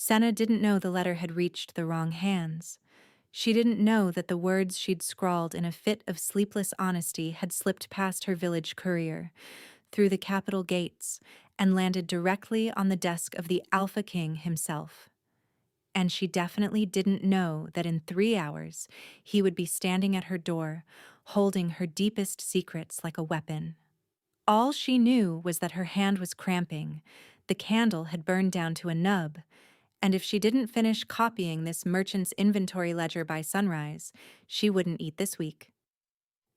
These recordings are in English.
Senna didn't know the letter had reached the wrong hands. She didn't know that the words she'd scrawled in a fit of sleepless honesty had slipped past her village courier, through the capital gates, and landed directly on the desk of the Alpha King himself. And she definitely didn't know that in 3 hours he would be standing at her door, holding her deepest secrets like a weapon. All she knew was that her hand was cramping, the candle had burned down to a nub, and if she didn't finish copying this merchant's inventory ledger by sunrise, she wouldn't eat this week.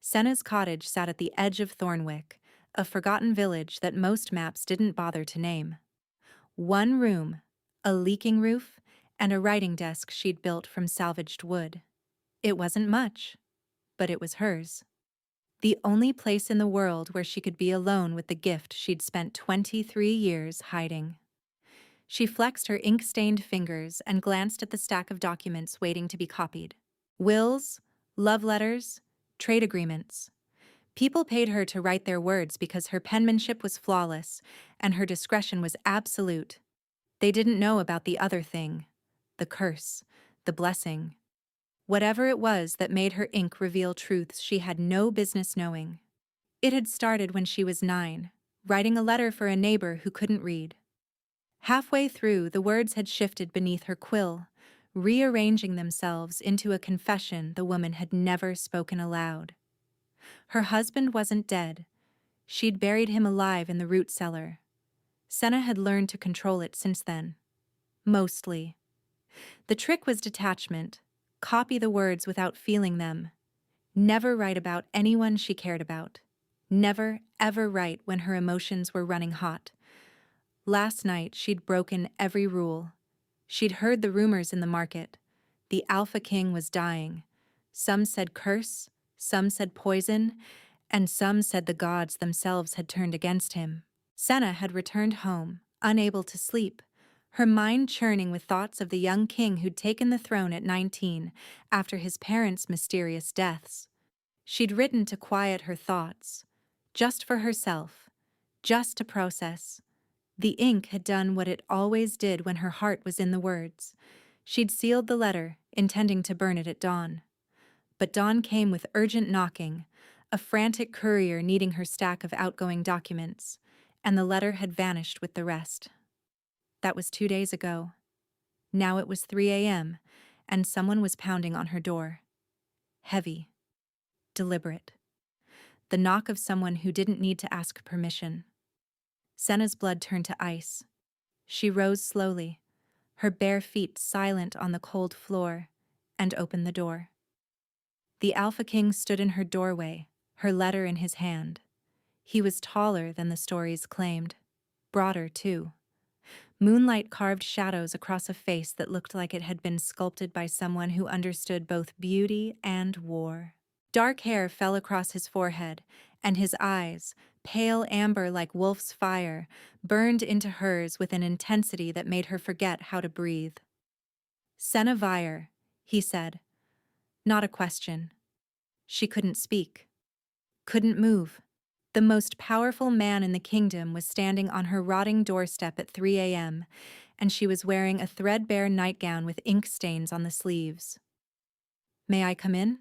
Senna's cottage sat at the edge of Thornwick, a forgotten village that most maps didn't bother to name. One room, a leaking roof, and a writing desk she'd built from salvaged wood. It wasn't much, but it was hers. The only place in the world where she could be alone with the gift she'd spent 23 years hiding. She flexed her ink-stained fingers and glanced at the stack of documents waiting to be copied. Wills, love letters, trade agreements. People paid her to write their words because her penmanship was flawless and her discretion was absolute. They didn't know about the other thing, the curse, the blessing. Whatever it was that made her ink reveal truths she had no business knowing. It had started when she was 9, writing a letter for a neighbor who couldn't read. Halfway through, the words had shifted beneath her quill, rearranging themselves into a confession the woman had never spoken aloud. Her husband wasn't dead. She'd buried him alive in the root cellar. Senna had learned to control it since then. Mostly. The trick was detachment. Copy the words without feeling them. Never write about anyone she cared about. Never, ever write when her emotions were running hot. Last night, she'd broken every rule. She'd heard the rumors in the market. The Alpha King was dying. Some said curse, some said poison, and some said the gods themselves had turned against him. Senna had returned home, unable to sleep, her mind churning with thoughts of the young king who'd taken the throne at 19 after his parents' mysterious deaths. She'd written to quiet her thoughts, just for herself, just to process. The ink had done what it always did when her heart was in the words. She'd sealed the letter, intending to burn it at dawn. But dawn came with urgent knocking, a frantic courier needing her stack of outgoing documents, and the letter had vanished with the rest. That was 2 days ago. Now it was 3 a.m., and someone was pounding on her door. Heavy. Deliberate. The knock of someone who didn't need to ask permission. Senna's blood turned to ice. She rose slowly, her bare feet silent on the cold floor, and opened the door. The Alpha King stood in her doorway, her letter in his hand. He was taller than the stories claimed. Broader, too. Moonlight carved shadows across a face that looked like it had been sculpted by someone who understood both beauty and war. Dark hair fell across his forehead, and his eyes, pale amber like wolf's fire, burned into hers with an intensity that made her forget how to breathe. "Senna Vire," he said. Not a question. She couldn't speak. Couldn't move. The most powerful man in the kingdom was standing on her rotting doorstep at 3 a.m., and she was wearing a threadbare nightgown with ink stains on the sleeves. "May I come in?"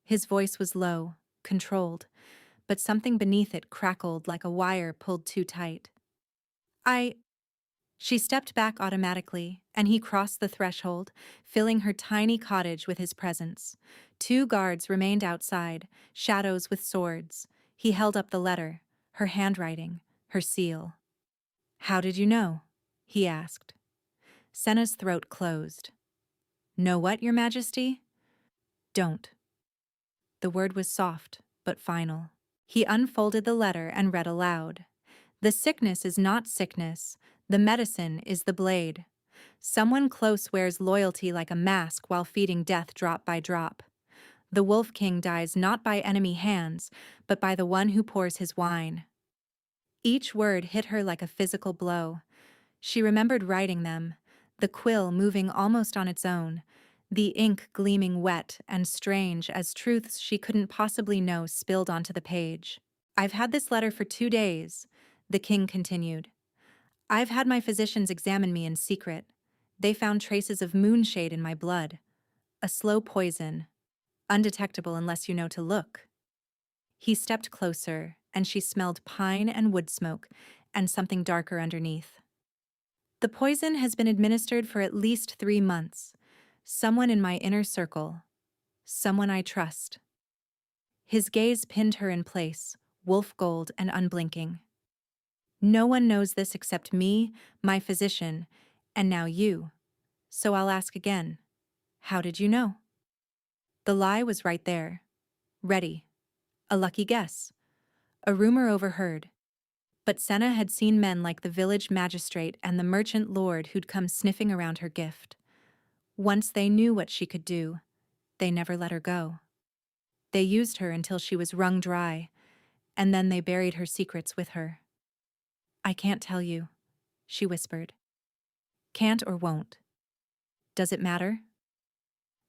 His voice was low, controlled, but something beneath it crackled like a wire pulled too tight. She stepped back automatically, and he crossed the threshold, filling her tiny cottage with his presence. 2 guards remained outside, shadows with swords. He held up the letter, her handwriting, her seal. "How did you know?" he asked. Senna's throat closed. "Know what, Your Majesty?" "Don't." The word was soft, but final. He unfolded the letter and read aloud. "The sickness is not sickness. The medicine is the blade. Someone close wears loyalty like a mask while feeding death drop by drop. The Wolf King dies not by enemy hands, but by the one who pours his wine." Each word hit her like a physical blow. She remembered writing them, the quill moving almost on its own, the ink gleaming wet and strange as truths she couldn't possibly know spilled onto the page. "I've had this letter for 2 days, the king continued. "I've had my physicians examine me in secret. They found traces of moonshade in my blood, a slow poison, undetectable unless you know to look. He stepped closer, and she smelled pine and wood smoke, and something darker underneath. The poison has been administered for at least 3 months. Someone in my inner circle. Someone I trust. His gaze pinned her in place, wolf gold and unblinking. No one knows this except me, my physician, and now you. So I'll ask again. How did you know? The lie was right there. Ready. A lucky guess. A rumor overheard. But Senna had seen men like the village magistrate and the merchant lord who'd come sniffing around her gift. Once they knew what she could do, they never let her go. They used her until she was wrung dry, and then they buried her secrets with her. I can't tell you, she whispered. Can't or won't. Does it matter?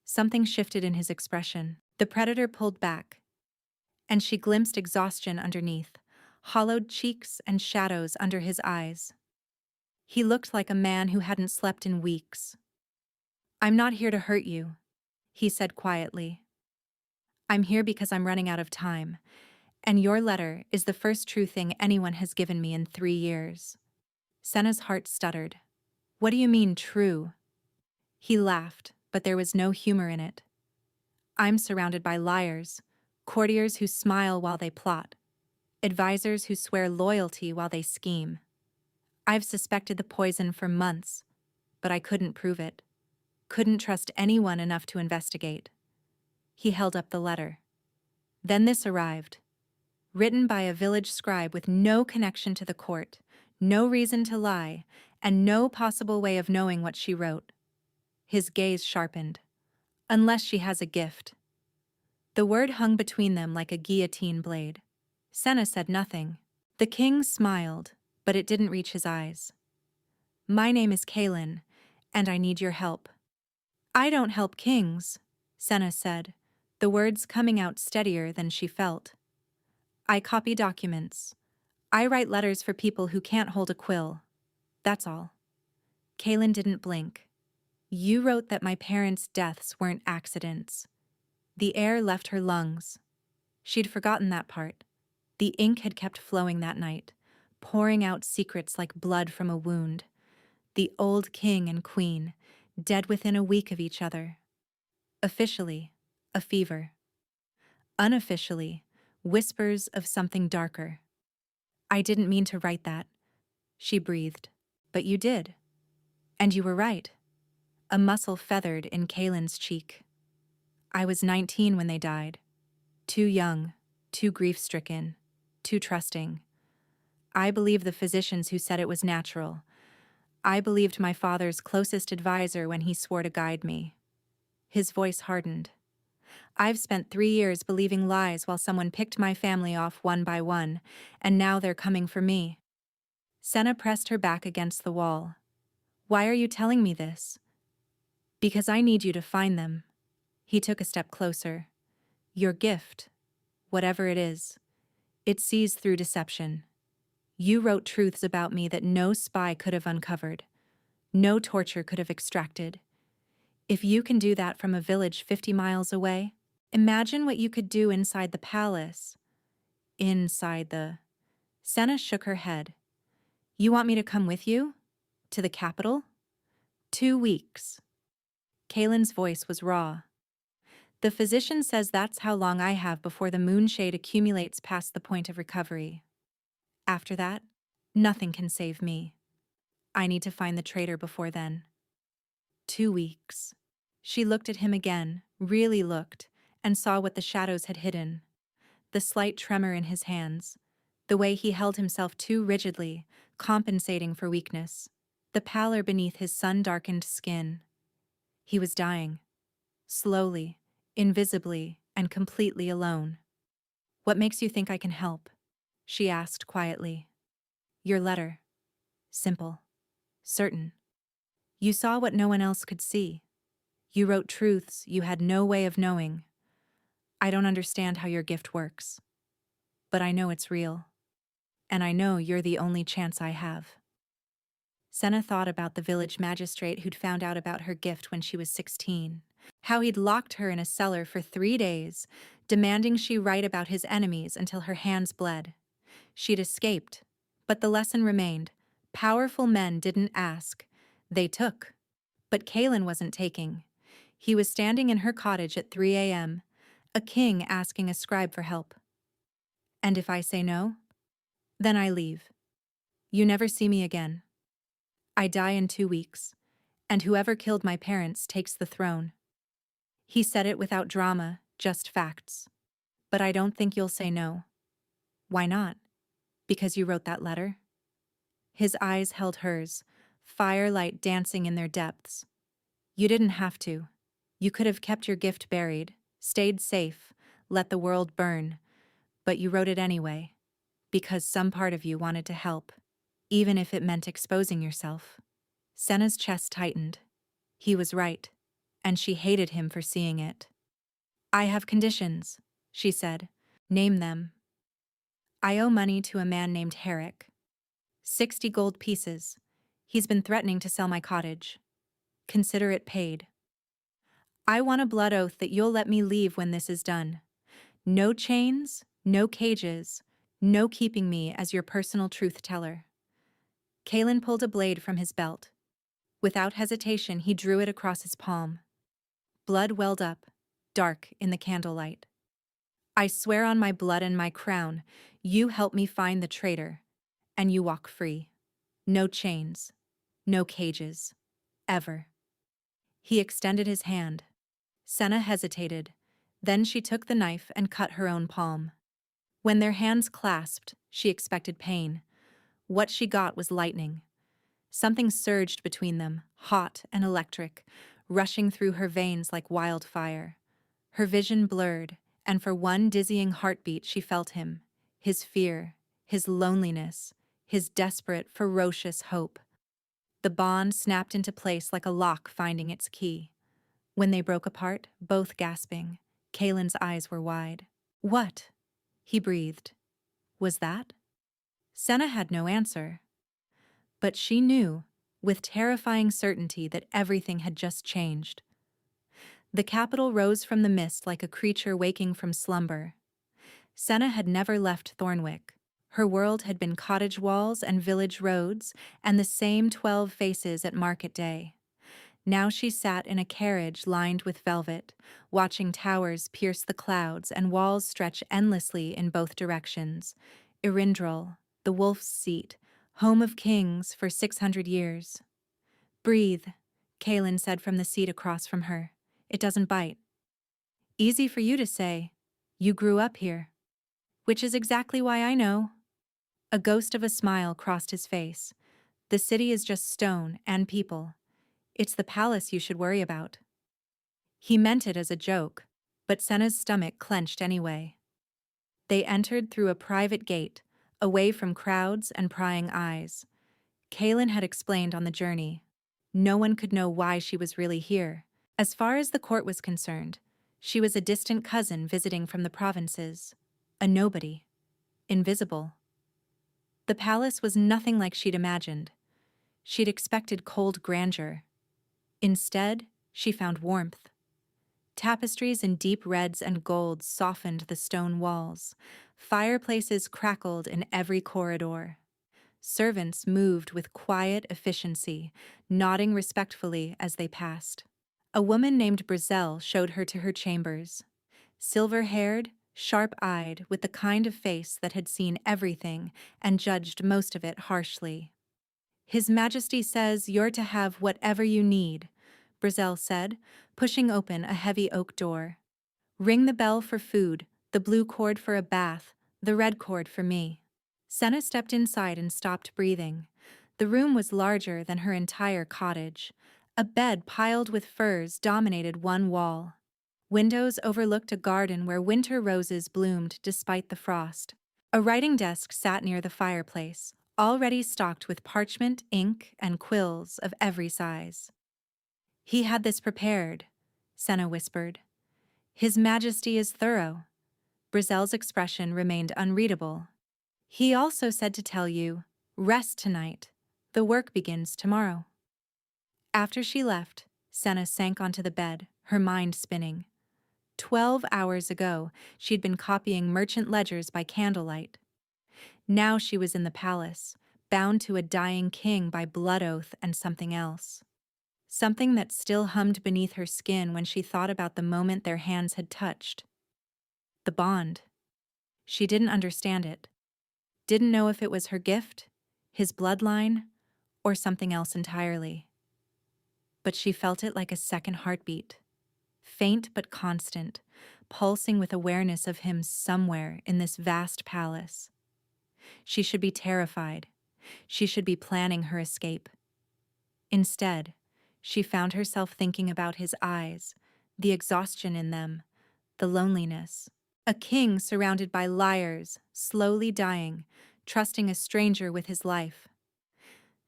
Something shifted in his expression. The predator pulled back, and she glimpsed exhaustion underneath, hollowed cheeks and shadows under his eyes. He looked like a man who hadn't slept in weeks. I'm not here to hurt you, he said quietly. I'm here because I'm running out of time, and your letter is the first true thing anyone has given me in 3 years. Senna's heart stuttered. What do you mean, true? He laughed, but there was no humor in it. I'm surrounded by liars, courtiers who smile while they plot, advisors who swear loyalty while they scheme. I've suspected the poison for months, but I couldn't prove it. Couldn't trust anyone enough to investigate. He held up the letter. Then this arrived. Written by a village scribe with no connection to the court, no reason to lie, and no possible way of knowing what she wrote. His gaze sharpened. Unless she has a gift. The word hung between them like a guillotine blade. Senna said nothing. The king smiled, but it didn't reach his eyes. My name is Kaelin, and I need your help. I don't help kings, Senna said, the words coming out steadier than she felt. I copy documents. I write letters for people who can't hold a quill. That's all. Kaelin didn't blink. You wrote that my parents' deaths weren't accidents. The air left her lungs. She'd forgotten that part. The ink had kept flowing that night, pouring out secrets like blood from a wound. The old king and queen, dead within a week of each other. Officially, a fever. Unofficially, whispers of something darker. I didn't mean to write that, she breathed. But you did. And you were right. A muscle feathered in Kaelin's cheek. I was 19 when they died. Too young, too grief-stricken, too trusting. I believed the physicians who said it was natural. I believed my father's closest advisor when he swore to guide me. His voice hardened. I've spent 3 years believing lies while someone picked my family off one by one, and now they're coming for me. Senna pressed her back against the wall. Why are you telling me this? Because I need you to find them. He took a step closer. Your gift, whatever it is, it sees through deception. You wrote truths about me that no spy could have uncovered, no torture could have extracted. If you can do that from a village 50 miles away, imagine what you could do inside the palace. Inside the... Senna shook her head. You want me to come with you? To the capital? 2 weeks. Kaelin's voice was raw. The physician says that's how long I have before the moonshade accumulates past the point of recovery. After that, nothing can save me. I need to find the traitor before then. 2 weeks. She looked at him again, really looked, and saw what the shadows had hidden. The slight tremor in his hands, the way he held himself too rigidly, compensating for weakness, the pallor beneath his sun-darkened skin. He was dying. Slowly, invisibly, and completely alone. What makes you think I can help? She asked quietly. Your letter. Simple. Certain. You saw what no one else could see. You wrote truths you had no way of knowing. I don't understand how your gift works. But I know it's real. And I know you're the only chance I have. Senna thought about the village magistrate who'd found out about her gift when she was 16. How he'd locked her in a cellar for 3 days, demanding she write about his enemies until her hands bled. She'd escaped, but the lesson remained. Powerful men didn't ask, they took. But Kalen wasn't taking. He was standing in her cottage at 3 a.m., a king asking a scribe for help. And if I say no? Then I leave. You never see me again. I die in 2 weeks, and whoever killed my parents takes the throne. He said it without drama, just facts. But I don't think you'll say no. Why not? Because you wrote that letter? His eyes held hers, firelight dancing in their depths. You didn't have to. You could have kept your gift buried, stayed safe, let the world burn. But you wrote it anyway, because some part of you wanted to help, even if it meant exposing yourself. Senna's chest tightened. He was right, and she hated him for seeing it. I have conditions, she said. Name them. I owe money to a man named Herrick. 60 gold pieces. He's been threatening to sell my cottage. Consider it paid. I want a blood oath that you'll let me leave when this is done. No chains, no cages, no keeping me as your personal truth teller. Kalen pulled a blade from his belt. Without hesitation, he drew it across his palm. Blood welled up, dark in the candlelight. I swear on my blood and my crown, you help me find the traitor, and you walk free. No chains, no cages, ever. He extended his hand. Senna hesitated. Then she took the knife and cut her own palm. When their hands clasped, she expected pain. What she got was lightning. Something surged between them, hot and electric, rushing through her veins like wildfire. Her vision blurred, and for one dizzying heartbeat she felt him, his fear, his loneliness, his desperate, ferocious hope. The bond snapped into place like a lock finding its key. When they broke apart, both gasping, Kalen's eyes were wide. What? He breathed. Was that? Senna had no answer. But she knew, with terrifying certainty, that everything had just changed. The capital rose from the mist like a creature waking from slumber. Senna had never left Thornwick. Her world had been cottage walls and village roads, and the same 12 faces at market day. Now she sat in a carriage lined with velvet, watching towers pierce the clouds and walls stretch endlessly in both directions. Irindral, the wolf's seat, home of kings for 600 years. Breathe, Kalen said from the seat across from her. It doesn't bite. Easy for you to say. You grew up here. Which is exactly why I know. A ghost of a smile crossed his face. The city is just stone and people. It's the palace you should worry about. He meant it as a joke, but Senna's stomach clenched anyway. They entered through a private gate, away from crowds and prying eyes. Kalen had explained on the journey. No one could know why she was really here. As far as the court was concerned, she was a distant cousin visiting from the provinces. A nobody. Invisible. The palace was nothing like she'd imagined. She'd expected cold grandeur. Instead, she found warmth. Tapestries in deep reds and golds softened the stone walls. Fireplaces crackled in every corridor. Servants moved with quiet efficiency, nodding respectfully as they passed. A woman named Betrayal showed her to her chambers. Silver-haired, sharp-eyed, with the kind of face that had seen everything and judged most of it harshly. His Majesty says you're to have whatever you need, Betrayal said, pushing open a heavy oak door. Ring the bell for food, the blue cord for a bath, the red cord for me. Senna stepped inside and stopped breathing. The room was larger than her entire cottage. A bed piled with furs dominated one wall. Windows overlooked a garden where winter roses bloomed despite the frost. A writing desk sat near the fireplace, already stocked with parchment, ink, and quills of every size. He had this prepared, Senna whispered. His Majesty is thorough. Betrayal's expression remained unreadable. He also said to tell you, rest tonight. The work begins tomorrow." After she left, Senna sank onto the bed, her mind spinning. 12 hours ago, she'd been copying merchant ledgers by candlelight. Now she was in the palace, bound to a dying king by blood oath and something else. Something that still hummed beneath her skin when she thought about the moment their hands had touched. The bond. She didn't understand it. Didn't know if it was her gift, his bloodline, or something else entirely. But she felt it like a second heartbeat. Faint but constant, pulsing with awareness of him somewhere in this vast palace. She should be terrified. She should be planning her escape. Instead, she found herself thinking about his eyes, the exhaustion in them, the loneliness. A king surrounded by liars, slowly dying, trusting a stranger with his life.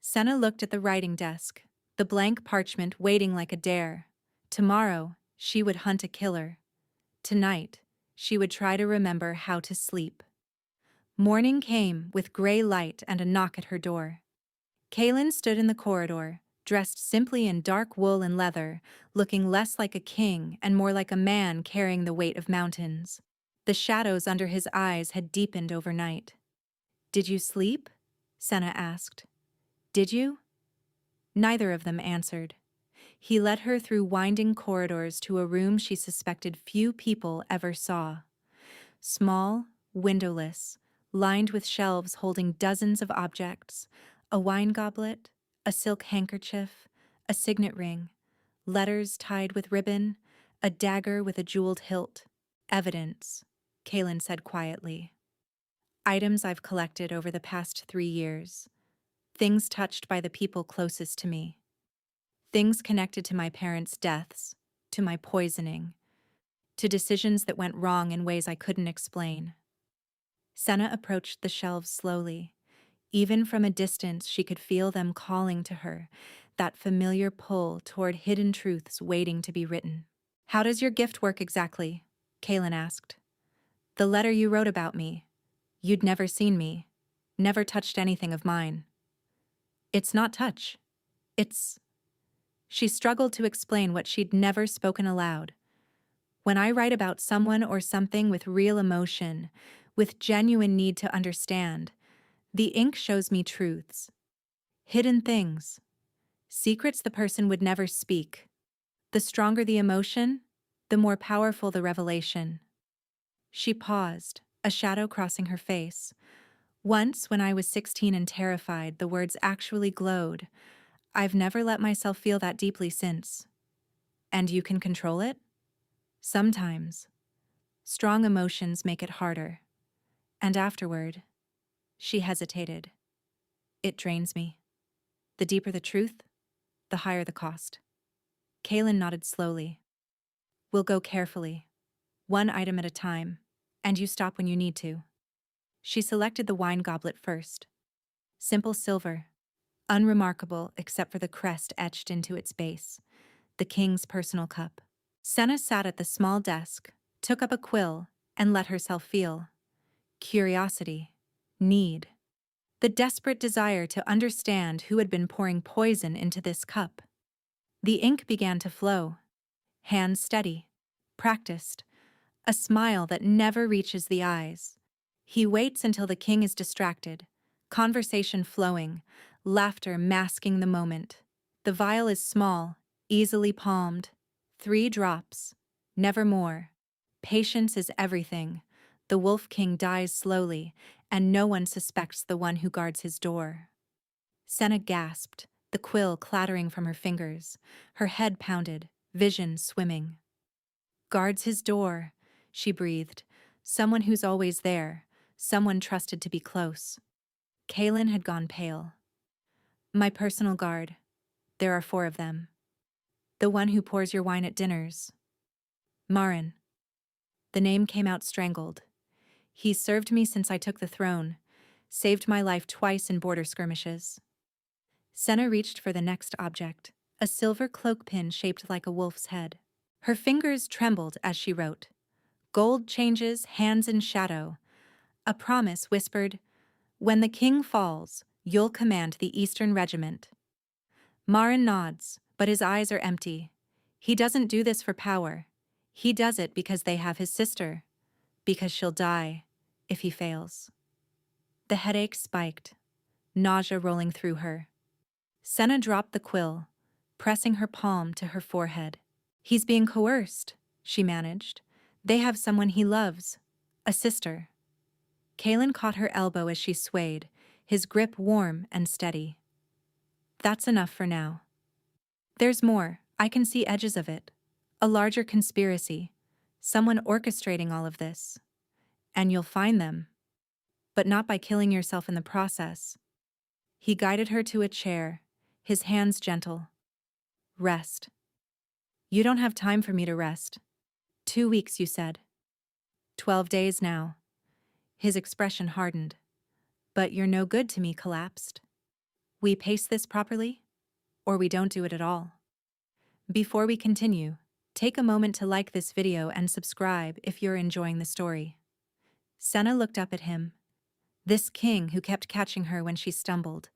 Senna looked at the writing desk, the blank parchment waiting like a dare. Tomorrow, she would hunt a killer. Tonight, she would try to remember how to sleep. Morning came with gray light and a knock at her door. Kaylin stood in the corridor, dressed simply in dark wool and leather, looking less like a king and more like a man carrying the weight of mountains. The shadows under his eyes had deepened overnight. "Did you sleep?" Senna asked. "Did you?" Neither of them answered. He led her through winding corridors to a room she suspected few people ever saw. Small, windowless, lined with shelves holding dozens of objects, a wine goblet, a silk handkerchief, a signet ring, letters tied with ribbon, a dagger with a jeweled hilt. "Evidence," Kaylin said quietly. "Items I've collected over the past 3 years. Things touched by the people closest to me. Things connected to my parents' deaths, to my poisoning, to decisions that went wrong in ways I couldn't explain." Senna approached the shelves slowly. Even from a distance, she could feel them calling to her, that familiar pull toward hidden truths waiting to be written. "How does your gift work exactly?" Kaylin asked. "The letter you wrote about me. You'd never seen me, never touched anything of mine." "It's not touch. It's..." She struggled to explain what she'd never spoken aloud. "When I write about someone or something with real emotion, with genuine need to understand, the ink shows me truths. Hidden things. Secrets the person would never speak. The stronger the emotion, the more powerful the revelation." She paused, a shadow crossing her face. "Once, when I was 16 and terrified, the words actually glowed. I've never let myself feel that deeply since." "And you can control it?" "Sometimes. Strong emotions make it harder. And afterward..." She hesitated. "It drains me. The deeper the truth, the higher the cost." Kaylin nodded slowly. "We'll go carefully, one item at a time, and you stop when you need to." She selected the wine goblet first. Simple silver, unremarkable except for the crest etched into its base, the king's personal cup. Senna sat at the small desk, took up a quill, and let herself feel. Curiosity, need, the desperate desire to understand who had been pouring poison into this cup. The ink began to flow. Hands steady, practiced, a smile that never reaches the eyes. He waits until the king is distracted, conversation flowing, laughter masking the moment. The vial is small, easily palmed. 3 drops, never more. Patience is everything. The Wolf King dies slowly, and no one suspects the one who guards his door. Senna gasped, the quill clattering from her fingers. Her head pounded, vision swimming. "Guards his door," she breathed. "Someone who's always there, someone trusted to be close." Kaylin had gone pale. "My personal guard. There are 4 of them. The one who pours your wine at dinners. Marin." The name came out strangled. "He's served me since I took the throne, saved my life twice in border skirmishes." Senna reached for the next object, a silver cloak pin shaped like a wolf's head. Her fingers trembled as she wrote. "Gold changes hands in shadow." A promise whispered, "When the king falls, You'll command the Eastern Regiment. Marin nods, but his eyes are empty. He doesn't do this for power. He does it because they have his sister. Because she'll die if he fails. The headache spiked, nausea rolling through her. Senna dropped the quill, pressing her palm to her forehead. He's being coerced, she managed. They have someone he loves, a sister. Kaelin caught her elbow as she swayed, his grip warm and steady. That's enough for now. There's more, I can see edges of it. A larger conspiracy. Someone orchestrating all of this. And you'll find them. But not by killing yourself in the process. He guided her to a chair, his hands gentle. Rest. You don't have time for me to rest. 2 weeks, you said. 12 days now. His expression hardened. But you're no good to me collapsed. We pace this properly, or we don't do it at all. Before we continue, take a moment to like this video and subscribe if you're enjoying the story. Senna looked up at him. This king who kept catching her when she stumbled,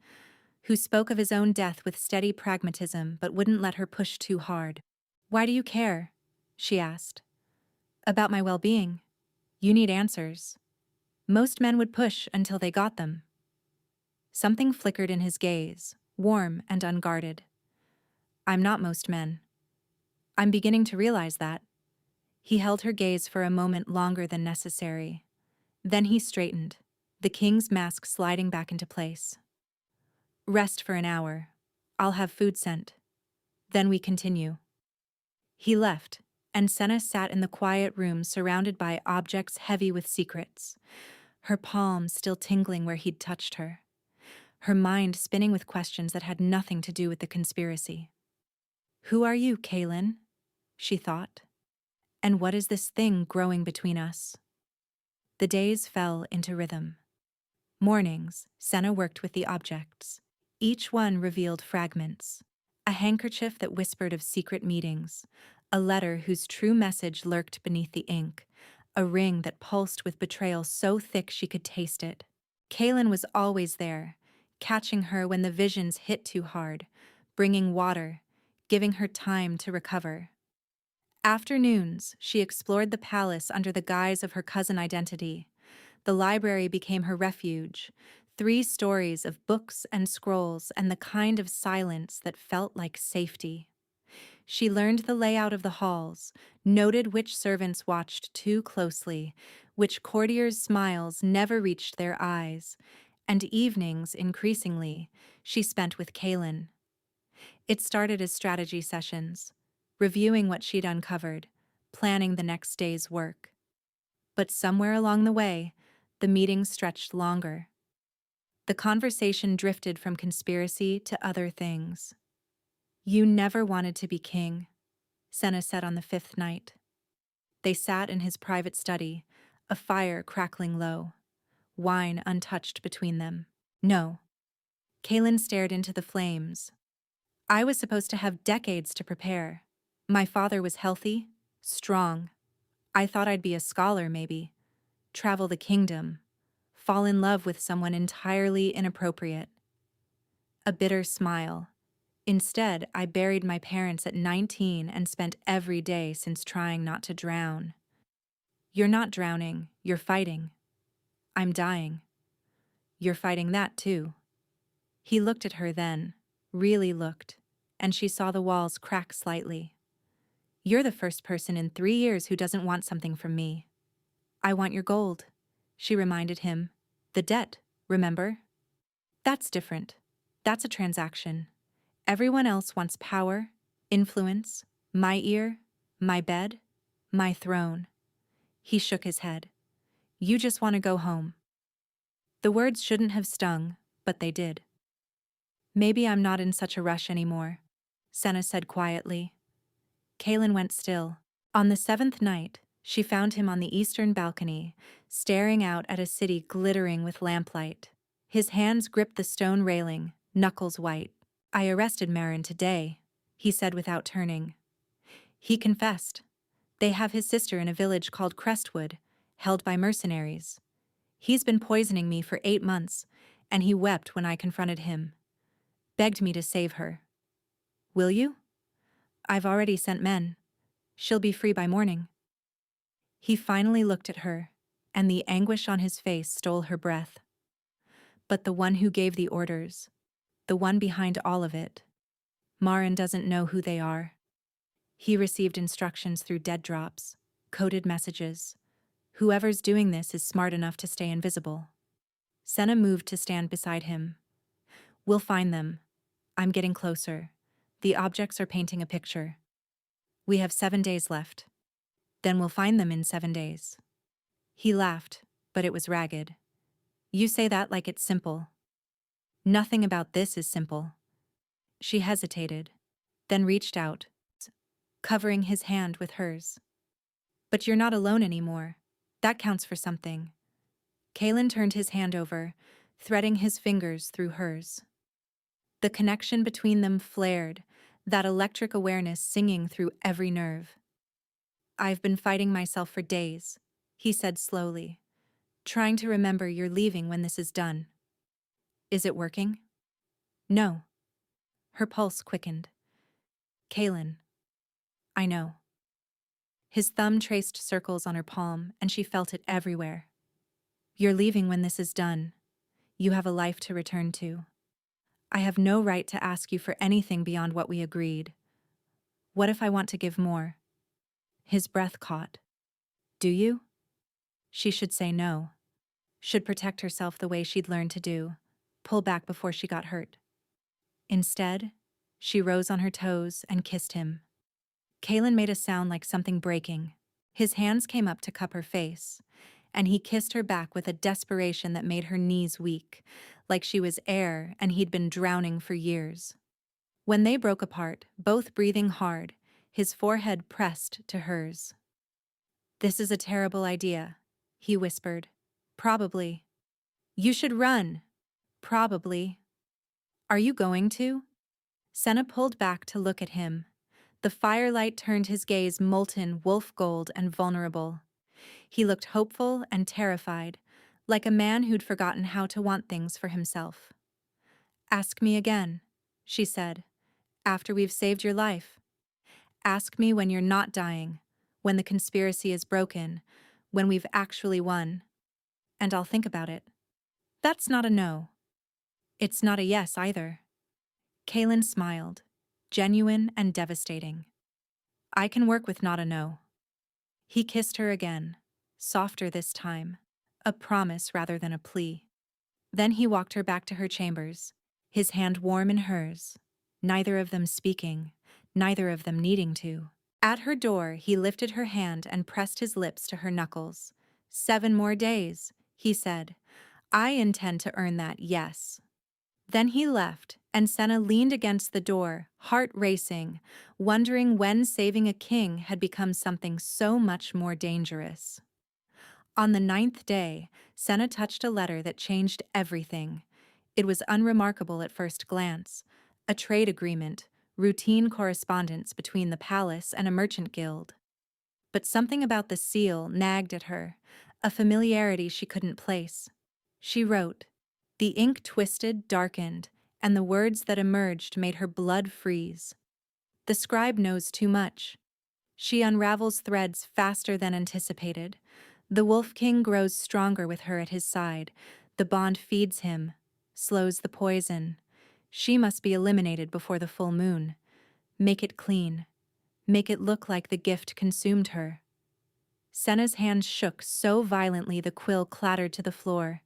who spoke of his own death with steady pragmatism but wouldn't let her push too hard. Why do you care? She asked. About my well-being. You need answers. Most men would push until they got them. Something flickered in his gaze, warm and unguarded. I'm not most men. I'm beginning to realize that. He held her gaze for a moment longer than necessary. Then he straightened, the king's mask sliding back into place. Rest for an hour. I'll have food sent. Then we continue. He left, and Senna sat in the quiet room surrounded by objects heavy with secrets, her palms still tingling where he'd touched her, her mind spinning with questions that had nothing to do with the conspiracy. Who are you, Kaelin? She thought. And what is this thing growing between us? The days fell into rhythm. Mornings, Senna worked with the objects. Each one revealed fragments. A handkerchief that whispered of secret meetings, a letter whose true message lurked beneath the ink, a ring that pulsed with betrayal so thick she could taste it. Kaelin was always there, catching her when the visions hit too hard, bringing water, giving her time to recover. Afternoons, she explored the palace under the guise of her cousin identity. The library became her refuge, 3 stories of books and scrolls and the kind of silence that felt like safety. She learned the layout of the halls, noted which servants watched too closely, which courtiers' smiles never reached their eyes, and evenings, increasingly, she spent with Kaelin. It started as strategy sessions, reviewing what she'd uncovered, planning the next day's work. But somewhere along the way, the meetings stretched longer. The conversation drifted from conspiracy to other things. You never wanted to be king, Senna said on the 5th night. They sat in his private study, a fire crackling low, wine untouched between them. No. Kaelin stared into the flames. I was supposed to have decades to prepare. My father was healthy, strong. I thought I'd be a scholar, maybe. Travel the kingdom. Fall in love with someone entirely inappropriate. A bitter smile. Instead, I buried my parents at 19 and spent every day since trying not to drown. You're not drowning, you're fighting. I'm dying. You're fighting that too. He looked at her then, really looked, and she saw the walls crack slightly. You're the first person in 3 years who doesn't want something from me. I want your gold, she reminded him. The debt, remember? That's different. That's a transaction. Everyone else wants power, influence, my ear, my bed, my throne. He shook his head. You just want to go home. The words shouldn't have stung, but they did. Maybe I'm not in such a rush anymore, Senna said quietly. Kaelin went still. On the 7th night, she found him on the eastern balcony, staring out at a city glittering with lamplight. His hands gripped the stone railing, knuckles white. I arrested Marin today, he said without turning. He confessed. They have his sister in a village called Crestwood, held by mercenaries. He's been poisoning me for 8 months, and he wept when I confronted him. Begged me to save her. Will you? I've already sent men. She'll be free by morning. He finally looked at her, and the anguish on his face stole her breath. But the one who gave the orders, the one behind all of it, Marin doesn't know who they are. He received instructions through dead drops, coded messages. Whoever's doing this is smart enough to stay invisible. Senna moved to stand beside him. We'll find them. I'm getting closer. The objects are painting a picture. We have 7 days left. Then we'll find them in 7 days. He laughed, but it was ragged. You say that like it's simple. Nothing about this is simple. She hesitated, then reached out, covering his hand with hers. But you're not alone anymore. That counts for something. Kalen turned his hand over, threading his fingers through hers. The connection between them flared, that electric awareness singing through every nerve. I've been fighting myself for days, he said slowly, trying to remember you're leaving when this is done. Is it working? No. Her pulse quickened. Kalen. I know. His thumb traced circles on her palm, and she felt it everywhere. You're leaving when this is done. You have a life to return to. I have no right to ask you for anything beyond what we agreed. What if I want to give more? His breath caught. Do you? She should say no. Should protect herself the way she'd learned to do, pull back before she got hurt. Instead, she rose on her toes and kissed him. Kalen made a sound like something breaking. His hands came up to cup her face, and he kissed her back with a desperation that made her knees weak, like she was air and he'd been drowning for years. When they broke apart, both breathing hard, his forehead pressed to hers. This is a terrible idea, he whispered. Probably. You should run. Probably. Are you going to? Senna pulled back to look at him. The firelight turned his gaze molten wolf gold and vulnerable. He looked hopeful and terrified, like a man who'd forgotten how to want things for himself. Ask me again, she said, after we've saved your life. Ask me when you're not dying, when the conspiracy is broken, when we've actually won. And I'll think about it. That's not a no. It's not a yes either. Kalen smiled, genuine and devastating. I can work with not a no. He kissed her again, softer this time, a promise rather than a plea. Then he walked her back to her chambers, his hand warm in hers, neither of them speaking, neither of them needing to. At her door, he lifted her hand and pressed his lips to her knuckles. 7 more days, he said. I intend to earn that yes. Then he left, and Senna leaned against the door, heart racing, wondering when saving a king had become something so much more dangerous. On the 9th day, Senna touched a letter that changed everything. It was unremarkable at first glance, a trade agreement, routine correspondence between the palace and a merchant guild. But something about the seal nagged at her, a familiarity she couldn't place. She wrote. The ink twisted, darkened, and the words that emerged made her blood freeze. The scribe knows too much. She unravels threads faster than anticipated. The Wolf King grows stronger with her at his side. The bond feeds him, slows the poison. She must be eliminated before the full moon. Make it clean. Make it look like the gift consumed her. Senna's hand shook so violently the quill clattered to the floor.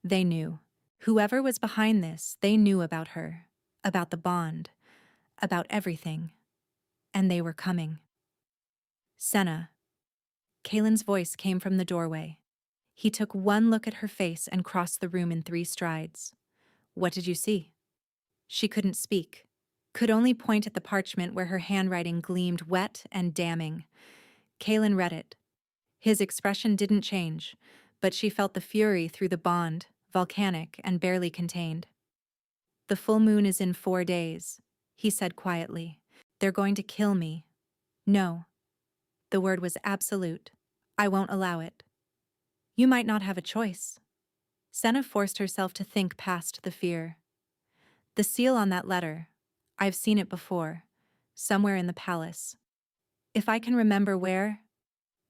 They knew. Whoever was behind this, they knew about her, about the bond, about everything. And they were coming. Senna. Kalen's voice came from the doorway. He took one look at her face and crossed the room in 3 strides. What did you see? She couldn't speak, could only point at the parchment where her handwriting gleamed wet and damning. Kalen read it. His expression didn't change, but she felt the fury through the bond, volcanic and barely contained. The full moon is in 4 days, he said quietly. They're going to kill me. No. The word was absolute. I won't allow it. You might not have a choice. Senna forced herself to think past the fear. The seal on that letter. I've seen it before. Somewhere in the palace. If I can remember where.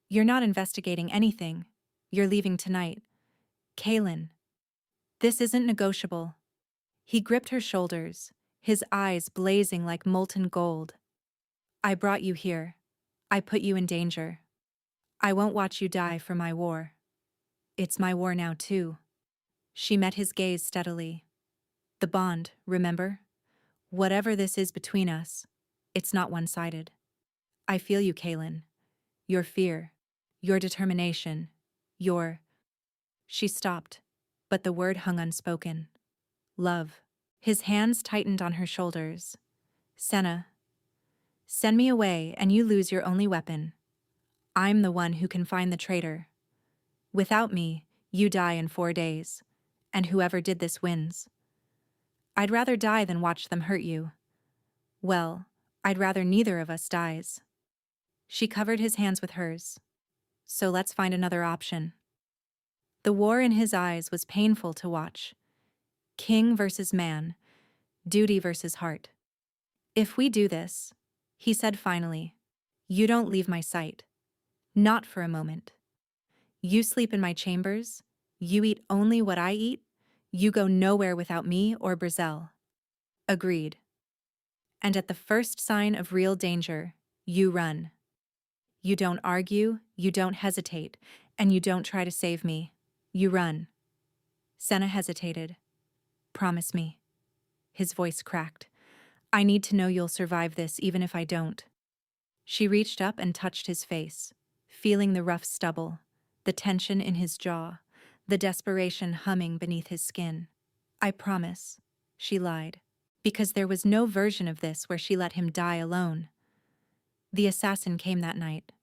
You're not investigating anything. You're leaving tonight. Kaylin. This isn't negotiable. He gripped her shoulders, his eyes blazing like molten gold. I brought you here. I put you in danger. I won't watch you die for my war. It's my war now, too. She met his gaze steadily. The bond, remember? Whatever this is between us, it's not one-sided. I feel you, Kaylin. Your fear, your determination, your... She stopped, but the word hung unspoken. Love. His hands tightened on her shoulders. Senna, send me away and you lose your only weapon. I'm the one who can find the traitor. Without me, you die in 4 days, and whoever did this wins. I'd rather die than watch them hurt you. Well, I'd rather neither of us dies. She covered his hands with hers. So let's find another option. The war in his eyes was painful to watch. King versus man, duty versus heart. If we do this, he said finally, you don't leave my sight. Not for a moment. You sleep in my chambers, you eat only what I eat, you go nowhere without me or Brazil. Agreed. And at the first sign of real danger, you run. You don't argue, you don't hesitate, and you don't try to save me. You run. Senna hesitated. Promise me. His voice cracked. I need to know you'll survive this even if I don't. She reached up and touched his face, feeling the rough stubble, the tension in his jaw, the desperation humming beneath his skin. I promise, she lied, because there was no version of this where she let him die alone. The assassin came that night.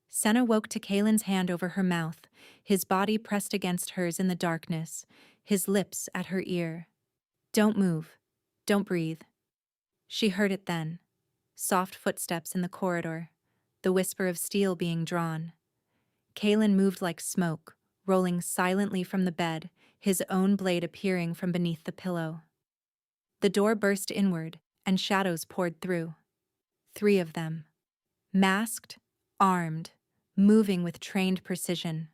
Senna woke to Kaylin's hand over her mouth, his body pressed against hers in the darkness, his lips at her ear. Don't move. Don't breathe. She heard it then. Soft footsteps in the corridor, the whisper of steel being drawn. Kaylin moved like smoke, rolling silently from the bed, his own blade appearing from beneath the pillow. The door burst inward, and shadows poured through. 3 of them. Masked, armed, moving with trained precision.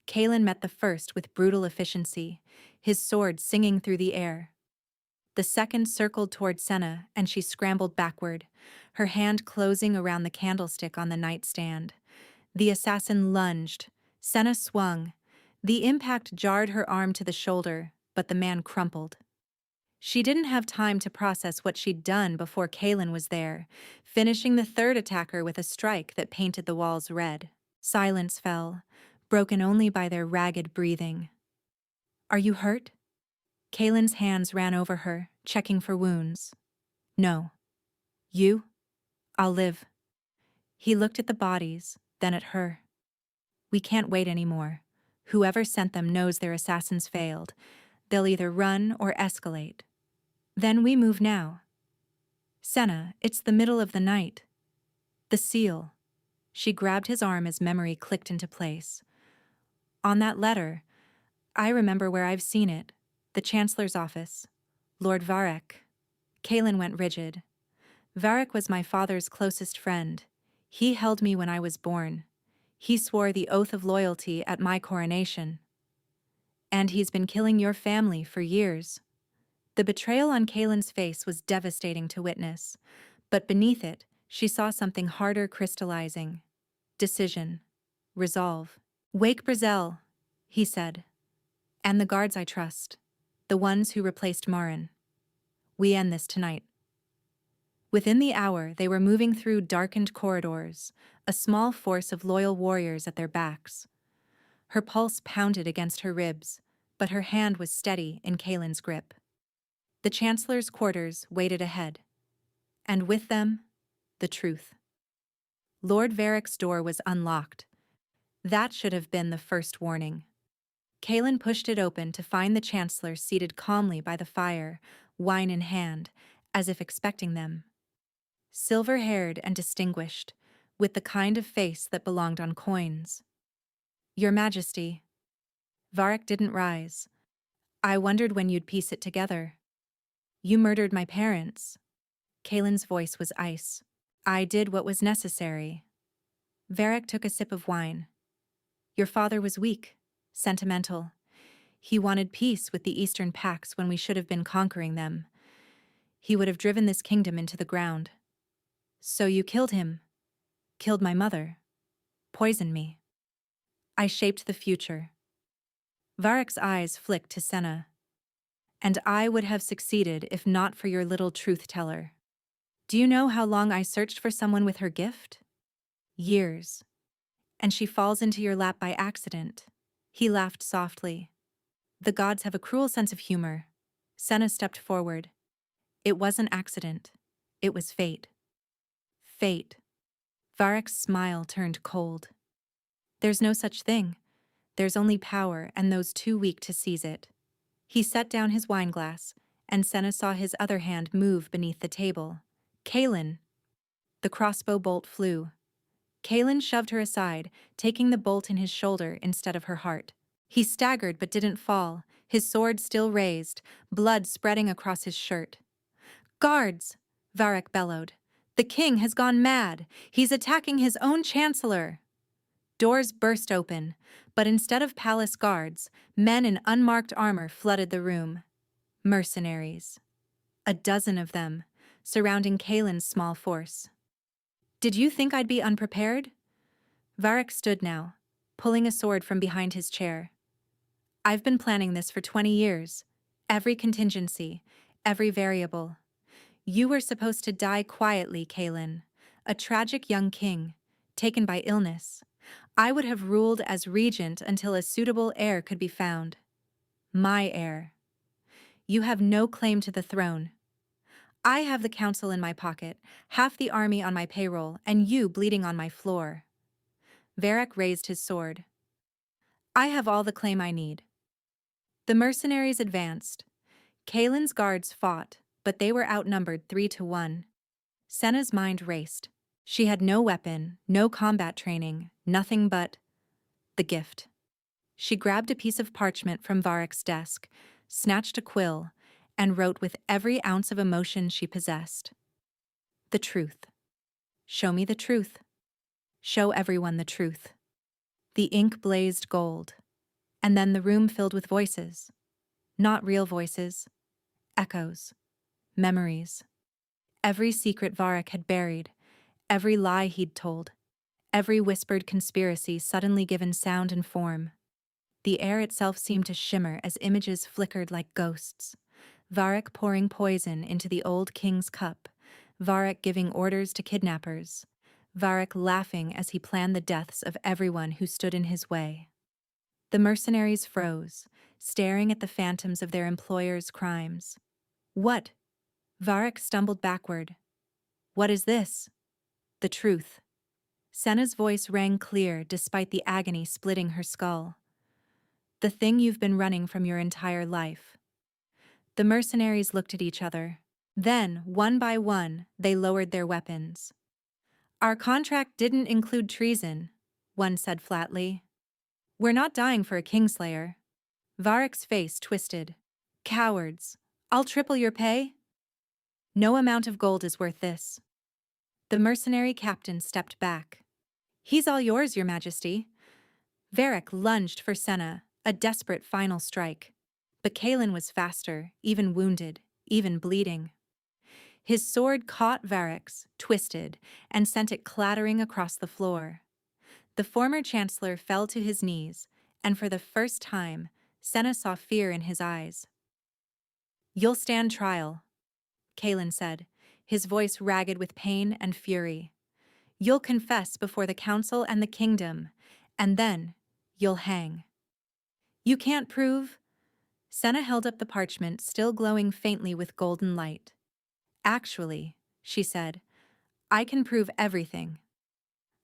Kaylin met the first with brutal efficiency, his sword singing through the air. The second circled toward Senna, and she scrambled backward, her hand closing around the candlestick on the nightstand. The assassin lunged. Senna swung. The impact jarred her arm to the shoulder, but the man crumpled. She didn't have time to process what she'd done before Kaylin was there, finishing the third attacker with a strike that painted the walls red. Silence fell, broken only by their ragged breathing. Are you hurt? Kaylin's hands ran over her, checking for wounds. No. You? I'll live. He looked at the bodies, then at her. We can't wait anymore. Whoever sent them knows their assassins failed. They'll either run or escalate. Then we move now. Senna, it's the middle of the night. The seal. She grabbed his arm as memory clicked into place. On that letter, I remember where I've seen it. The Chancellor's office. Lord Varek. Kaylin went rigid. Varek was my father's closest friend. He held me when I was born. He swore the oath of loyalty at my coronation. And he's been killing your family for years. The betrayal on Kaylin's face was devastating to witness, but beneath it, she saw something harder crystallizing. Decision. Resolve. Wake Brazil, he said. And the guards I trust. The ones who replaced Marin. We end this tonight. Within the hour, they were moving through darkened corridors, a small force of loyal warriors at their backs. Her pulse pounded against her ribs, but her hand was steady in Kaylin's grip. The Chancellor's quarters waited ahead, and with them, the truth. Lord Varek's door was unlocked. That should have been the first warning. Kaylin pushed it open to find the Chancellor seated calmly by the fire, wine in hand, as if expecting them. Silver-haired and distinguished, with the kind of face that belonged on coins. Your Majesty. Varek didn't rise. I wondered when you'd piece it together. You murdered my parents. Kalen's voice was ice. I did what was necessary. Varek took a sip of wine. Your father was weak, sentimental. He wanted peace with the Eastern Pax when we should have been conquering them. He would have driven this kingdom into the ground. So you killed him. Killed my mother. Poisoned me. I shaped the future. Varek's eyes flicked to Senna. And I would have succeeded if not for your little truth-teller. Do you know how long I searched for someone with her gift? Years. And she falls into your lap by accident. He laughed softly. The gods have a cruel sense of humor. Senna stepped forward. It was an accident. It was fate. Fate. Varek's smile turned cold. There's no such thing. There's only power and those too weak to seize it. He set down his wineglass, and Senna saw his other hand move beneath the table. Kalen! The crossbow bolt flew. Kalen shoved her aside, taking the bolt in his shoulder instead of her heart. He staggered but didn't fall, his sword still raised, blood spreading across his shirt. Guards! Varek bellowed. The king has gone mad. He's attacking his own chancellor. Doors burst open, but instead of palace guards, men in unmarked armor flooded the room. Mercenaries. A dozen of them, surrounding Kalen's small force. Did you think I'd be unprepared? Varek stood now, pulling a sword from behind his chair. I've been planning this for 20 years. Every contingency, every variable. You were supposed to die quietly, Kalen, a tragic young king, taken by illness. I would have ruled as regent until a suitable heir could be found. My heir. You have no claim to the throne. I have the council in my pocket, half the army on my payroll, and you bleeding on my floor. Varek raised his sword. I have all the claim I need. The mercenaries advanced. Kalen's guards fought, but they were outnumbered 3-1. Senna's mind raced. She had no weapon, no combat training, nothing but the gift. She grabbed a piece of parchment from Varek's desk, snatched a quill, and wrote with every ounce of emotion she possessed. The truth. Show me the truth. Show everyone the truth. The ink blazed gold, and then the room filled with voices. Not real voices. Echoes. Memories. Every secret Varek had buried, every lie he'd told, every whispered conspiracy suddenly given sound and form. The air itself seemed to shimmer as images flickered like ghosts. Varek pouring poison into the old king's cup, Varek giving orders to kidnappers, Varek laughing as he planned the deaths of everyone who stood in his way. The mercenaries froze, staring at the phantoms of their employers' crimes. What? Varek stumbled backward. What is this? The truth. Senna's voice rang clear despite the agony splitting her skull. The thing you've been running from your entire life. The mercenaries looked at each other. Then, one by one, they lowered their weapons. Our contract didn't include treason, one said flatly. We're not dying for a kingslayer. Varek's face twisted. Cowards. I'll triple your pay. No amount of gold is worth this. The mercenary captain stepped back. He's all yours, Your Majesty. Varek lunged for Senna, a desperate final strike. But Kalen was faster, even wounded, even bleeding. His sword caught Varek's, twisted, and sent it clattering across the floor. The former chancellor fell to his knees, and for the first time, Senna saw fear in his eyes. You'll stand trial, Kalen said, his voice ragged with pain and fury. You'll confess before the council and the kingdom, and then you'll hang. You can't prove? Senna held up the parchment, still glowing faintly with golden light. Actually, she said, I can prove everything.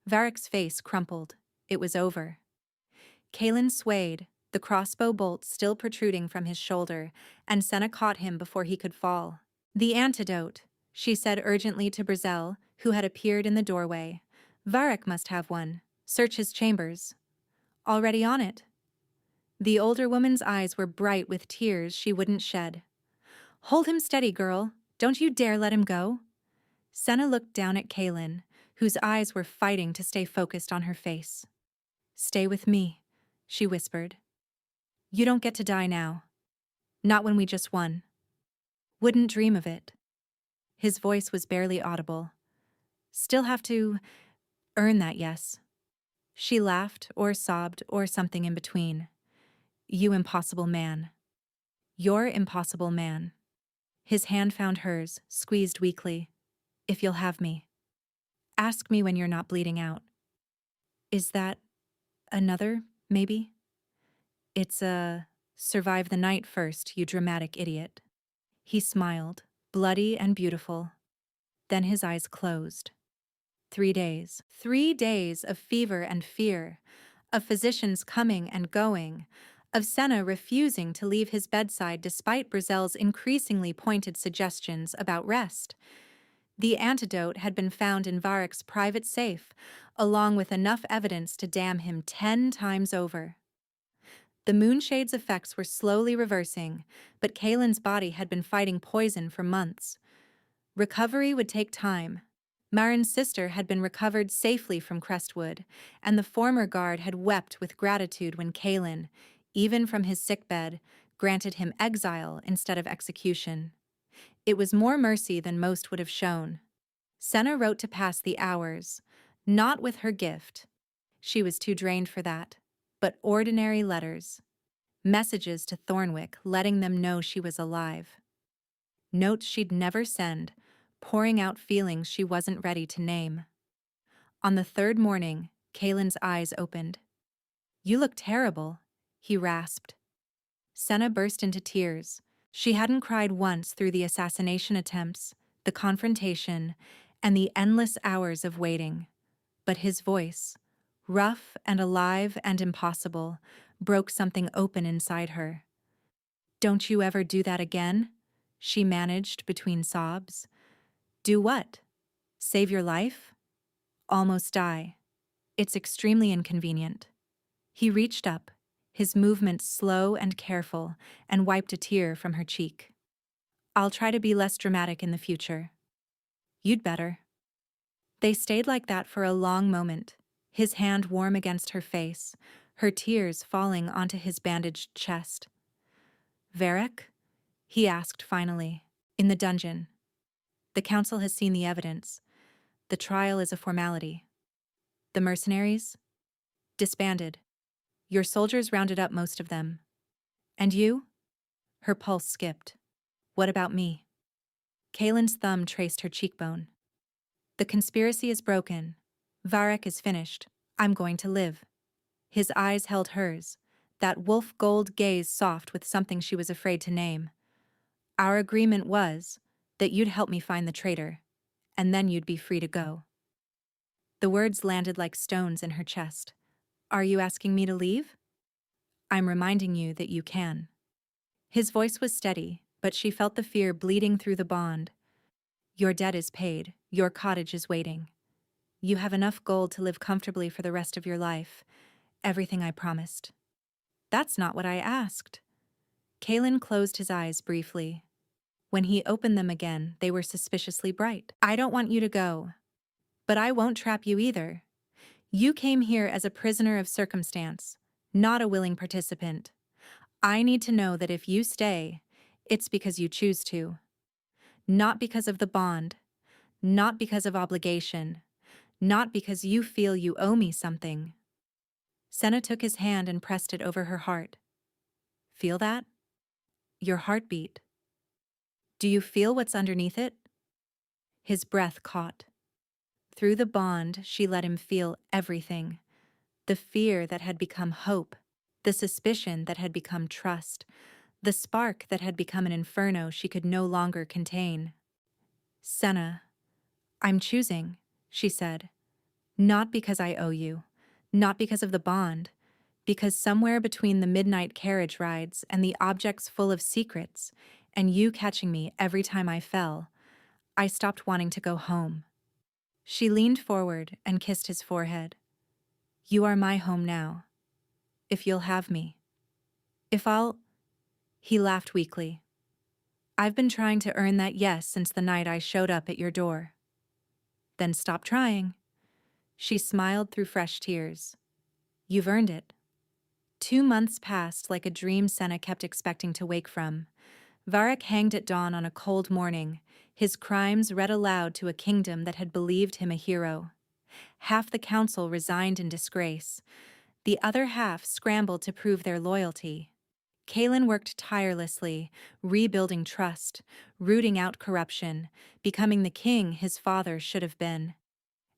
Varek's face crumpled. It was over. Kalen swayed, the crossbow bolt still protruding from his shoulder, and Senna caught him before he could fall. The antidote, she said urgently to Brazel, who had appeared in the doorway. Varek must have one. Search his chambers. Already on it. The older woman's eyes were bright with tears she wouldn't shed. "Hold him steady, girl. Don't you dare let him go." Senna looked down at Kaylin, whose eyes were fighting to stay focused on her face. "Stay with me," she whispered. "You don't get to die now. Not when we just won. Wouldn't dream of it." His voice was barely audible. "Still have to earn that yes." She laughed or sobbed or something in between. "You impossible man. You're impossible man." His hand found hers, squeezed weakly. "If you'll have me. Ask me when you're not bleeding out." "Is that another, maybe?" "It's a survive the night first, you dramatic idiot." He smiled, bloody and beautiful. Then his eyes closed. 3 days. 3 days of fever and fear, of physicians coming and going, of Senna refusing to leave his bedside despite Brazel's increasingly pointed suggestions about rest. The antidote had been found in Varek's private safe, along with enough evidence to damn him 10 times over. The moonshade's effects were slowly reversing, but Kaylin's body had been fighting poison for months. Recovery would take time. Marin's sister had been recovered safely from Crestwood, and the former guard had wept with gratitude when Kaylin, even from his sickbed, granted him exile instead of execution. It was more mercy than most would have shown. Senna wrote to pass the hours, not with her gift. She was too drained for that, but ordinary letters. Messages to Thornwick letting them know she was alive. Notes she'd never send, pouring out feelings she wasn't ready to name. On the third morning, Kaylin's eyes opened. "You look terrible," he rasped. Senna burst into tears. She hadn't cried once through the assassination attempts, the confrontation, and the endless hours of waiting. But his voice, rough and alive and impossible, broke something open inside her. "Don't you ever do that again?" she managed between sobs. "Do what? Save your life? Almost die. It's extremely inconvenient." He reached up, his movements slow and careful, and wiped a tear from her cheek. "I'll try to be less dramatic in the future." "You'd better." They stayed like that for a long moment, his hand warm against her face, her tears falling onto his bandaged chest. "Varek?" he asked finally. "In the dungeon. The council has seen the evidence. The trial is a formality. The mercenaries? Disbanded. Your soldiers rounded up most of them. And you?" Her pulse skipped. "What about me?" Kaylin's thumb traced her cheekbone. "The conspiracy is broken. Varek is finished. I'm going to live." His eyes held hers, that wolf gold gaze soft with something she was afraid to name. "Our agreement was that you'd help me find the traitor, and then you'd be free to go." The words landed like stones in her chest. "Are you asking me to leave?" "I'm reminding you that you can." His voice was steady, but she felt the fear bleeding through the bond. "Your debt is paid. Your cottage is waiting. You have enough gold to live comfortably for the rest of your life. Everything I promised." "That's not what I asked." Kaylin closed his eyes briefly. When he opened them again, they were suspiciously bright. "I don't want you to go. But I won't trap you either. You came here as a prisoner of circumstance, not a willing participant. I need to know that if you stay, it's because you choose to. Not because of the bond, not because of obligation, not because you feel you owe me something." Senna took his hand and pressed it over her heart. "Feel that? Your heartbeat. Do you feel what's underneath it?" His breath caught. Through the bond, she let him feel everything. The fear that had become hope, the suspicion that had become trust, the spark that had become an inferno she could no longer contain. "Senna, I'm choosing," she said. "Not because I owe you, not because of the bond, because somewhere between the midnight carriage rides and the objects full of secrets, and you catching me every time I fell, I stopped wanting to go home." She leaned forward and kissed his forehead. "You are my home now, if you'll have me." If I'll... He laughed weakly. I've been trying to earn that yes since the night I showed up at your door. Then stop trying. She smiled through fresh tears. You've earned it. 2 months passed like a dream Senna kept expecting to wake from. Varric hanged at dawn on a cold morning, his crimes read aloud to a kingdom that had believed him a hero. Half the council resigned in disgrace. The other half scrambled to prove their loyalty. Kaelin worked tirelessly, rebuilding trust, rooting out corruption, becoming the king his father should have been.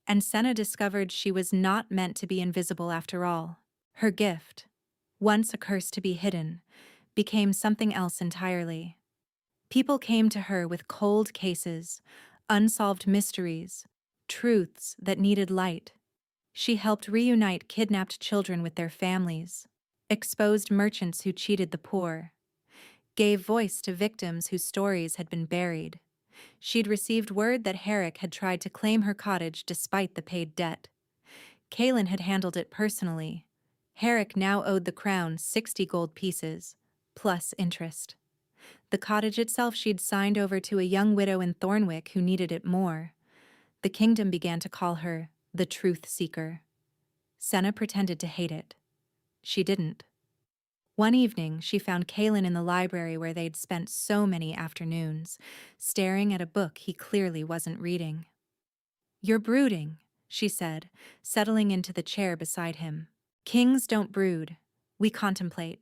And Senna discovered she was not meant to be invisible after all. Her gift, once a curse to be hidden, became something else entirely. People came to her with cold cases, unsolved mysteries, truths that needed light. She helped reunite kidnapped children with their families, exposed merchants who cheated the poor, gave voice to victims whose stories had been buried. She'd received word that Herrick had tried to claim her cottage despite the paid debt. Kaelin had handled it personally. Herrick now owed the crown 60 gold pieces, plus interest. The cottage itself she'd signed over to a young widow in Thornwick who needed it more. The kingdom began to call her the Truth Seeker. Senna pretended to hate it. She didn't. One evening, she found Kaelin in the library where they'd spent so many afternoons, staring at a book he clearly wasn't reading. You're brooding, she said, settling into the chair beside him. Kings don't brood. We contemplate.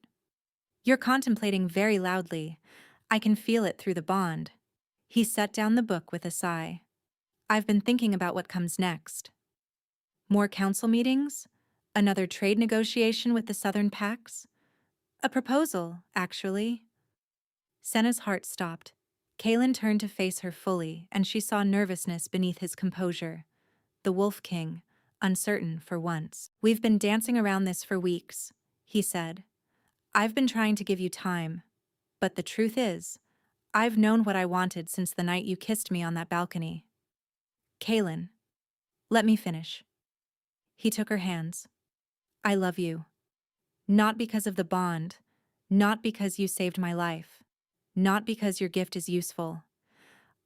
You're contemplating very loudly. I can feel it through the bond. He set down the book with a sigh. I've been thinking about what comes next. More council meetings? Another trade negotiation with the Southern Pax? A proposal, actually. Senna's heart stopped. Kaelin turned to face her fully, and she saw nervousness beneath his composure. The Wolf King, uncertain for once. We've been dancing around this for weeks, he said. I've been trying to give you time. But the truth is, I've known what I wanted since the night you kissed me on that balcony. Kaelin, let me finish. He took her hands. I love you. Not because of the bond, not because you saved my life, not because your gift is useful.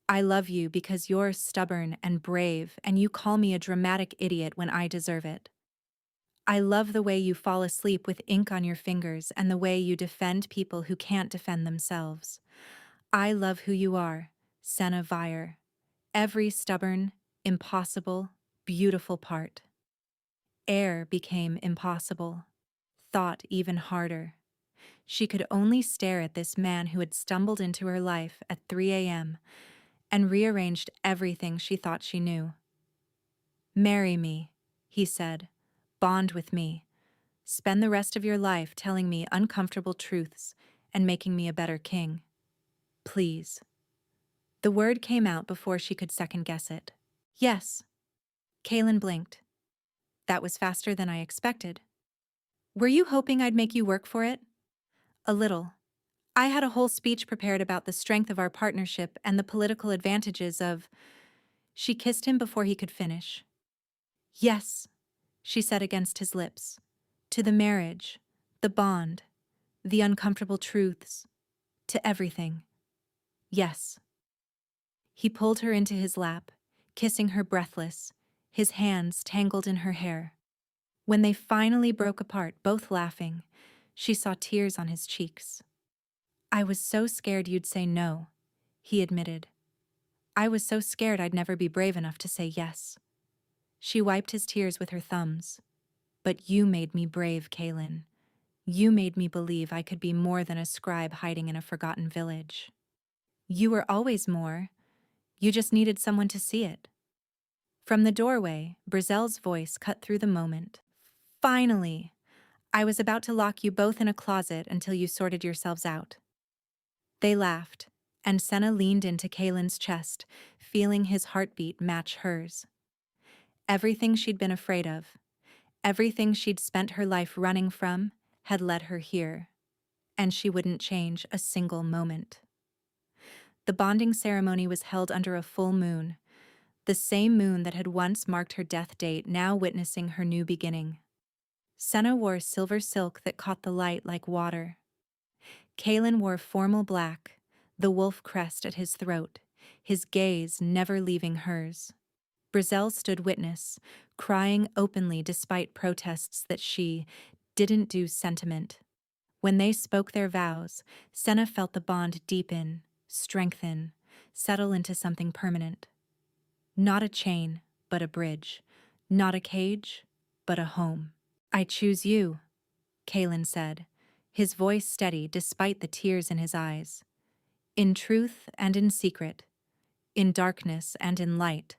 I love you because you're stubborn and brave and you call me a dramatic idiot when I deserve it. I love the way you fall asleep with ink on your fingers and the way you defend people who can't defend themselves. I love who you are, Senna Vire. Every stubborn, impossible, beautiful part. Air became impossible. Thought even harder. She could only stare at this man who had stumbled into her life at 3 a.m. and rearranged everything she thought she knew. Marry me, he said. Bond with me. Spend the rest of your life telling me uncomfortable truths and making me a better king. Please. The word came out before she could second-guess it. Yes. Kaelin blinked. That was faster than I expected. Were you hoping I'd make you work for it? A little. I had a whole speech prepared about the strength of our partnership and the political advantages of... She kissed him before he could finish. Yes, she said against his lips. To the marriage, the bond, the uncomfortable truths, to everything. Yes. He pulled her into his lap, kissing her breathless, his hands tangled in her hair. When they finally broke apart, both laughing, she saw tears on his cheeks. I was so scared you'd say no, he admitted. I was so scared I'd never be brave enough to say yes. She wiped his tears with her thumbs. But you made me brave, Kaelin. You made me believe I could be more than a scribe hiding in a forgotten village. You were always more. You just needed someone to see it. From the doorway, Brizelle's voice cut through the moment. Finally! I was about to lock you both in a closet until you sorted yourselves out. They laughed, and Senna leaned into Kaelin's chest, feeling his heartbeat match hers. Everything she'd been afraid of, everything she'd spent her life running from, had led her here, and she wouldn't change a single moment. The bonding ceremony was held under a full moon, the same moon that had once marked her death date, now witnessing her new beginning. Senna wore silver silk that caught the light like water. Kalen wore formal black, the wolf crest at his throat, his gaze never leaving hers. Brizzell stood witness, crying openly despite protests that she didn't do sentiment. When they spoke their vows, Senna felt the bond deepen, strengthen, settle into something permanent. Not a chain, but a bridge. Not a cage, but a home. I choose you, Kalen said, his voice steady despite the tears in his eyes. In truth and in secret, in darkness and in light,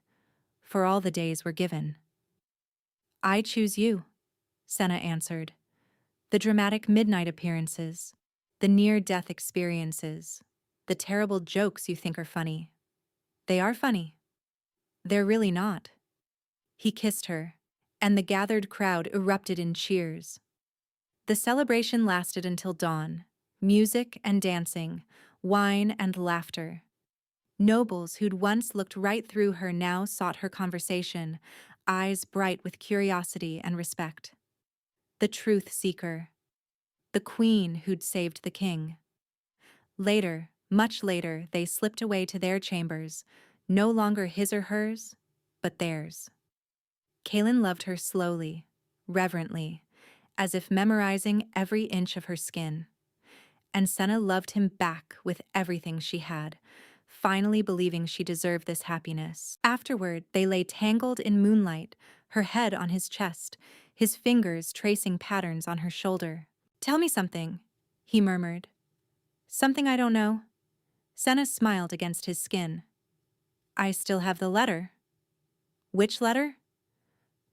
for all the days were given. I choose you, Senna answered. The dramatic midnight appearances, the near-death experiences, the terrible jokes you think are funny. They are funny. They're really not. He kissed her, and the gathered crowd erupted in cheers. The celebration lasted until dawn, music and dancing, wine and laughter. Nobles who'd once looked right through her now sought her conversation, eyes bright with curiosity and respect. The truth seeker. The queen who'd saved the king. Later, much later, they slipped away to their chambers, no longer his or hers, but theirs. Kalen loved her slowly, reverently, as if memorizing every inch of her skin. And Senna loved him back with everything she had, finally believing she deserved this happiness. Afterward, they lay tangled in moonlight, her head on his chest, his fingers tracing patterns on her shoulder. Tell me something, he murmured. Something I don't know. Senna smiled against his skin. I still have the letter. Which letter?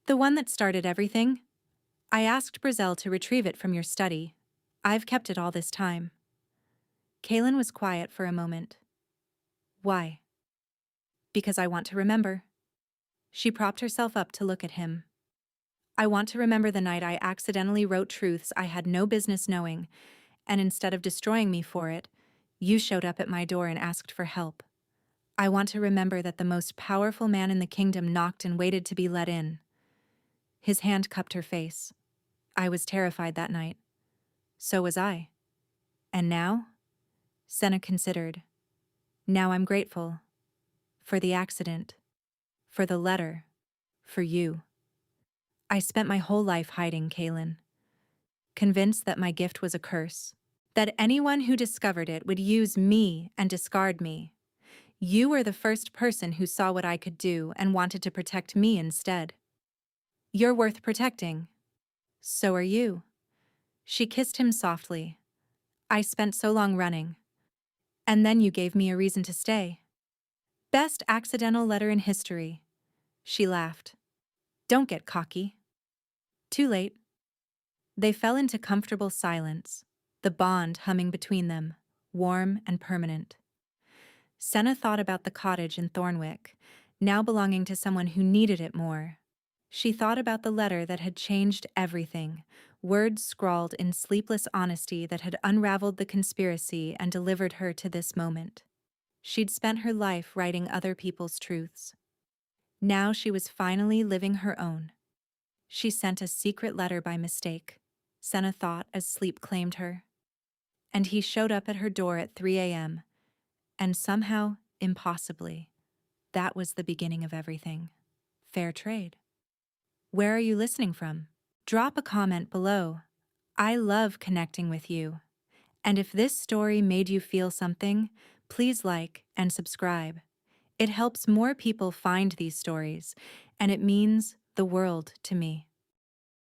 The one that started everything. I asked Brizzell to retrieve it from your study. I've kept it all this time. Kalen was quiet for a moment. Why? Because I want to remember. She propped herself up to look at him. I want to remember the night I accidentally wrote truths I had no business knowing, and instead of destroying me for it, you showed up at my door and asked for help. I want to remember that the most powerful man in the kingdom knocked and waited to be let in. His hand cupped her face. I was terrified that night. So was I. And now? Senna considered. Now I'm grateful. For the accident. For the letter. For you. I spent my whole life hiding, Kalen. Convinced that my gift was a curse. That anyone who discovered it would use me and discard me. You were the first person who saw what I could do and wanted to protect me instead. You're worth protecting. So are you. She kissed him softly. I spent so long running. And then you gave me a reason to stay. Best accidental letter in history. She laughed. Don't get cocky. Too late. They fell into comfortable silence, the bond humming between them, warm and permanent. Senna thought about the cottage in Thornwick, now belonging to someone who needed it more. She thought about the letter that had changed everything, words scrawled in sleepless honesty that had unraveled the conspiracy and delivered her to this moment. She'd spent her life writing other people's truths. Now she was finally living her own. She sent a secret letter by mistake, Senna thought as sleep claimed her. And he showed up at her door at 3 a.m., and somehow, impossibly, that was the beginning of everything. Fair trade. Where are you listening from? Drop a comment below. I love connecting with you. And if this story made you feel something, please like and subscribe. It helps more people find these stories, and it means the world to me.